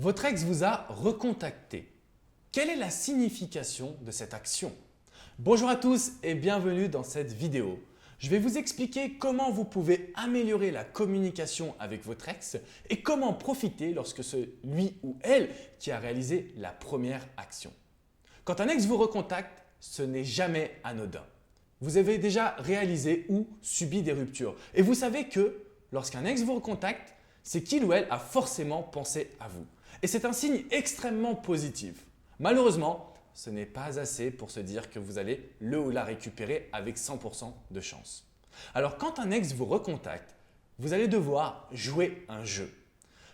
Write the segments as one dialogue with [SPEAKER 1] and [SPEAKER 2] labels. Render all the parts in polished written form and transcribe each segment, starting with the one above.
[SPEAKER 1] Votre ex vous a recontacté. Quelle est la signification de cette action? Bonjour à tous et bienvenue dans cette vidéo. Je vais vous expliquer comment vous pouvez améliorer la communication avec votre ex et comment profiter lorsque c'est lui ou elle qui a réalisé la première action. Quand un ex vous recontacte, ce n'est jamais anodin. Vous avez déjà réalisé ou subi des ruptures et vous savez que lorsqu'un ex vous recontacte, c'est qu'il ou elle a forcément pensé à vous. Et c'est un signe extrêmement positif. Malheureusement, ce n'est pas assez pour se dire que vous allez le ou la récupérer avec 100% de chance. Alors quand un ex vous recontacte, vous allez devoir jouer un jeu.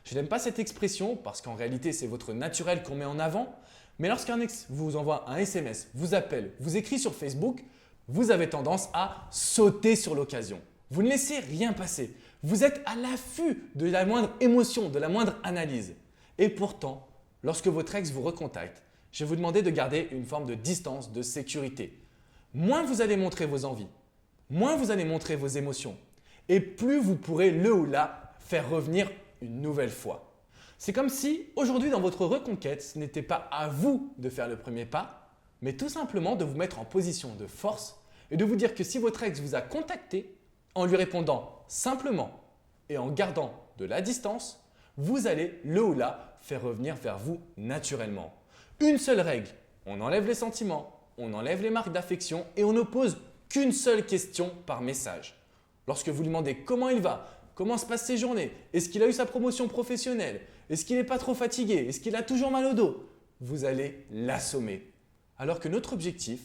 [SPEAKER 1] Je n'aime pas cette expression parce qu'en réalité c'est votre naturel qu'on met en avant, mais lorsqu'un ex vous envoie un SMS, vous appelle, vous écrit sur Facebook, vous avez tendance à sauter sur l'occasion. Vous ne laissez rien passer. Vous êtes à l'affût de la moindre émotion, de la moindre analyse. Et pourtant, lorsque votre ex vous recontacte, je vais vous demander de garder une forme de distance, de sécurité. Moins vous allez montrer vos envies, moins vous allez montrer vos émotions et plus vous pourrez le ou la faire revenir une nouvelle fois. C'est comme si aujourd'hui dans votre reconquête, ce n'était pas à vous de faire le premier pas, mais tout simplement de vous mettre en position de force et de vous dire que si votre ex vous a contacté, en lui répondant simplement et en gardant de la distance, vous allez le ou la faire revenir vers vous naturellement. Une seule règle, on enlève les sentiments, on enlève les marques d'affection et on ne pose qu'une seule question par message. Lorsque vous lui demandez comment il va, comment se passent ses journées, est-ce qu'il a eu sa promotion professionnelle, est-ce qu'il n'est pas trop fatigué, est-ce qu'il a toujours mal au dos, vous allez l'assommer. Alors que notre objectif,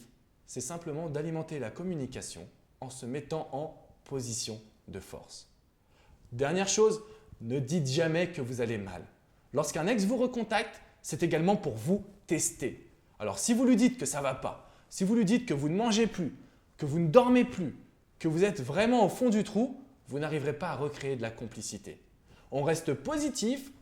[SPEAKER 1] c'est simplement d'alimenter la communication en se mettant en position de force. Dernière chose, ne dites jamais que vous allez mal. Lorsqu'un ex vous recontacte, c'est également pour vous tester. Alors si vous lui dites que ça ne va pas, si vous lui dites que vous ne mangez plus, que vous ne dormez plus, que vous êtes vraiment au fond du trou, vous n'arriverez pas à recréer de la complicité. On reste positif,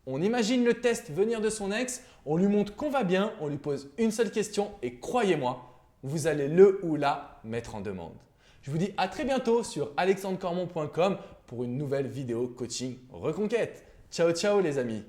[SPEAKER 1] on imagine le test venir de son ex, on lui montre qu'on va bien, on lui pose une seule question et croyez-moi, vous allez le ou la mettre en demande. Je vous dis à très bientôt sur alexandrecormon.com pour une nouvelle vidéo coaching reconquête. Ciao ciao les amis.